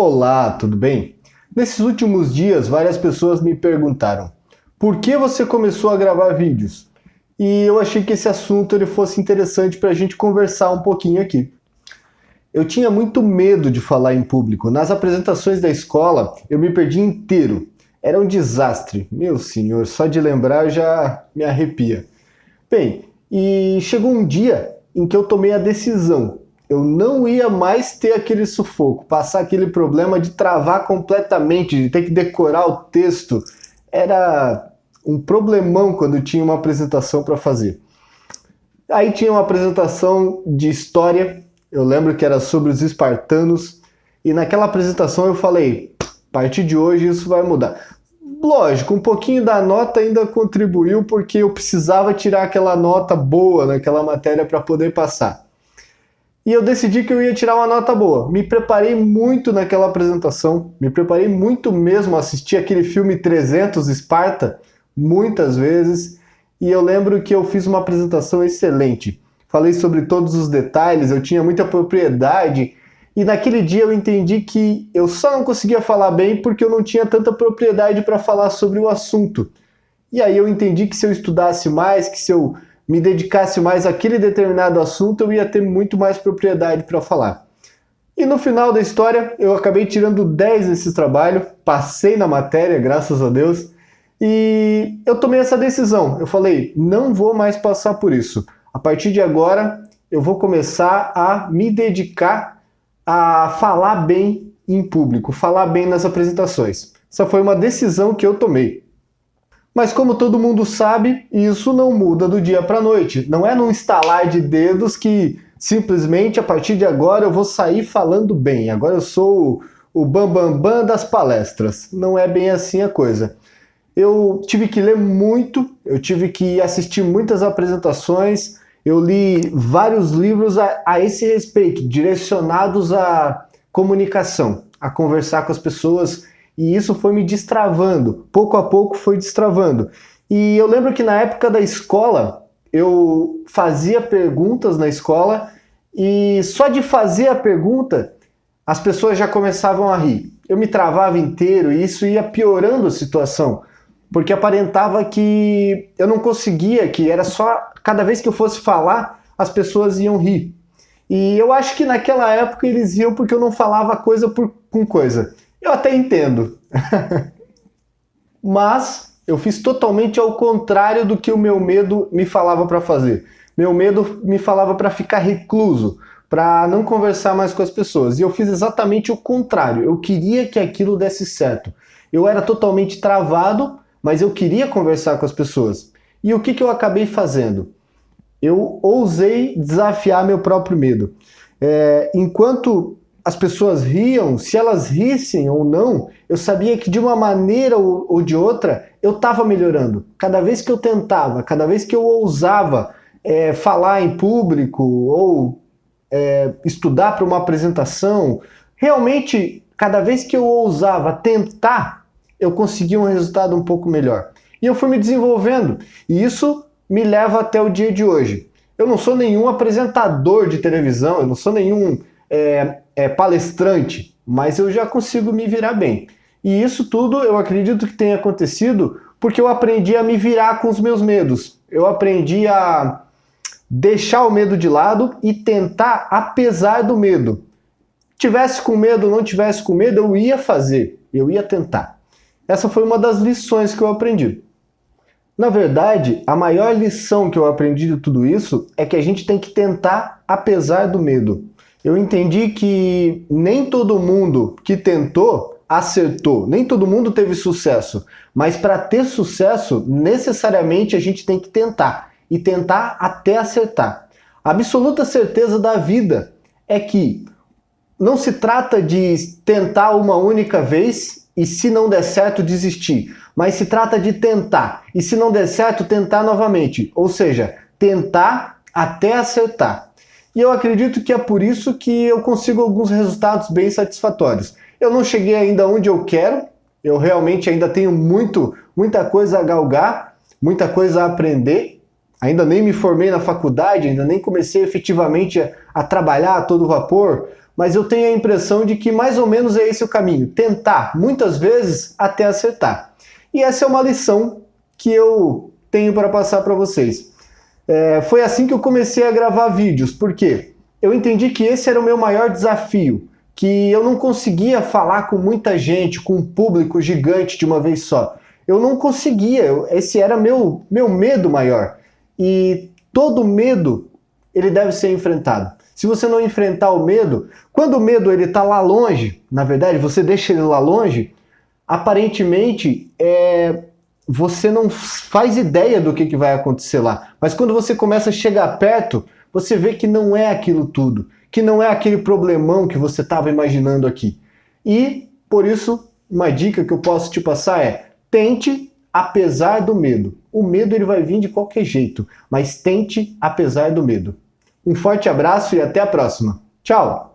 Olá, tudo bem? Nesses últimos dias, várias pessoas me perguntaram por que você começou a gravar vídeos? E eu achei que esse assunto ele fosse interessante para a gente conversar um pouquinho aqui. Eu tinha muito medo de falar em público. Nas apresentações da escola, eu me perdi inteiro. Era um desastre. Meu senhor, só de lembrar já me arrepia. Bem, e chegou um dia em que eu tomei a decisão. Eu não ia mais ter aquele sufoco, passar aquele problema de travar completamente, de ter que decorar o texto. Era um problemão quando tinha uma apresentação para fazer. Aí tinha uma apresentação de história, eu lembro que era sobre os espartanos, e naquela apresentação eu falei, a partir de hoje isso vai mudar. Lógico, um pouquinho da nota ainda contribuiu porque eu precisava tirar aquela nota boa naquela matéria para poder passar. E eu decidi que eu ia tirar uma nota boa. Me preparei muito naquela apresentação, me preparei muito mesmo, assisti aquele filme 300 Esparta muitas vezes, e eu lembro que eu fiz uma apresentação excelente. Falei sobre todos os detalhes, eu tinha muita propriedade, e naquele dia eu entendi que eu só não conseguia falar bem porque eu não tinha tanta propriedade para falar sobre o assunto. E aí eu entendi que se eu estudasse mais, que se eu me dedicasse mais àquele determinado assunto, eu ia ter muito mais propriedade para falar. E no final da história, eu acabei tirando 10 nesse trabalho, passei na matéria, graças a Deus, e eu tomei essa decisão. Eu falei, não vou mais passar por isso. A partir de agora, eu vou começar a me dedicar a falar bem em público, falar bem nas apresentações. Essa foi uma decisão que eu tomei. Mas como todo mundo sabe, isso não muda do dia para a noite. Não é num estalar de dedos que simplesmente a partir de agora eu vou sair falando bem. Agora eu sou o bambambam das palestras. Não é bem assim a coisa. Eu tive que ler muito, eu tive que assistir muitas apresentações, eu li vários livros a esse respeito, direcionados à comunicação, a conversar com as pessoas. E isso foi me destravando, pouco a pouco foi destravando. E eu lembro que na época da escola, eu fazia perguntas na escola e só de fazer a pergunta, as pessoas já começavam a rir. Eu me travava inteiro e isso ia piorando a situação, porque aparentava que eu não conseguia, que era só cada vez que eu fosse falar, as pessoas iam rir. E eu acho que naquela época eles riam porque eu não falava coisa com coisa. Eu até entendo. Mas eu fiz totalmente ao contrário do que o meu medo me falava para fazer. Meu medo me falava para ficar recluso, para não conversar mais com as pessoas. E eu fiz exatamente o contrário. Eu queria que aquilo desse certo. Eu era totalmente travado, mas eu queria conversar com as pessoas. E o que eu acabei fazendo? Eu ousei desafiar meu próprio medo. Enquanto as pessoas riam, se elas rissem ou não, eu sabia que de uma maneira ou de outra eu estava melhorando. Cada vez que eu tentava, cada vez que eu ousava falar em público ou estudar para uma apresentação, realmente, cada vez que eu ousava tentar, eu conseguia um resultado um pouco melhor. E eu fui me desenvolvendo, e isso me leva até o dia de hoje. Eu não sou nenhum apresentador de televisão, eu não sou nenhum palestrante, mas eu já consigo me virar bem. E isso tudo eu acredito que tenha acontecido porque eu aprendi a me virar com os meus medos. Eu aprendi a deixar o medo de lado e tentar apesar do medo. Tivesse com medo, não tivesse com medo, eu ia fazer, eu ia tentar. Essa foi uma das lições que eu aprendi. Na verdade, a maior lição que eu aprendi de tudo isso é que a gente tem que tentar apesar do medo. Eu entendi que nem todo mundo que tentou acertou, nem todo mundo teve sucesso, mas para ter sucesso, necessariamente a gente tem que tentar, e tentar até acertar. A absoluta certeza da vida é que não se trata de tentar uma única vez e se não der certo desistir, mas se trata de tentar, e se não der certo tentar novamente, ou seja, tentar até acertar. E eu acredito que é por isso que eu consigo alguns resultados bem satisfatórios. Eu não cheguei ainda onde eu quero, eu realmente ainda tenho muita coisa a galgar, muita coisa a aprender. Ainda nem me formei na faculdade, ainda nem comecei efetivamente a trabalhar a todo vapor, mas eu tenho a impressão de que mais ou menos é esse o caminho. Tentar, muitas vezes, até acertar. E essa é uma lição que eu tenho para passar para vocês. Foi assim que eu comecei a gravar vídeos, porque eu entendi que esse era o meu maior desafio, que eu não conseguia falar com muita gente, com um público gigante de uma vez só. Eu não conseguia, esse era meu medo maior. E todo medo, ele deve ser enfrentado. Se você não enfrentar o medo, quando o medo está lá longe, na verdade, você deixa ele lá longe, aparentemente você não faz ideia do que vai acontecer lá. Mas quando você começa a chegar perto, você vê que não é aquilo tudo, que não é aquele problemão que você estava imaginando aqui. E, por isso, uma dica que eu posso te passar é: tente apesar do medo. O medo ele vai vir de qualquer jeito, mas tente apesar do medo. Um forte abraço e até a próxima. Tchau!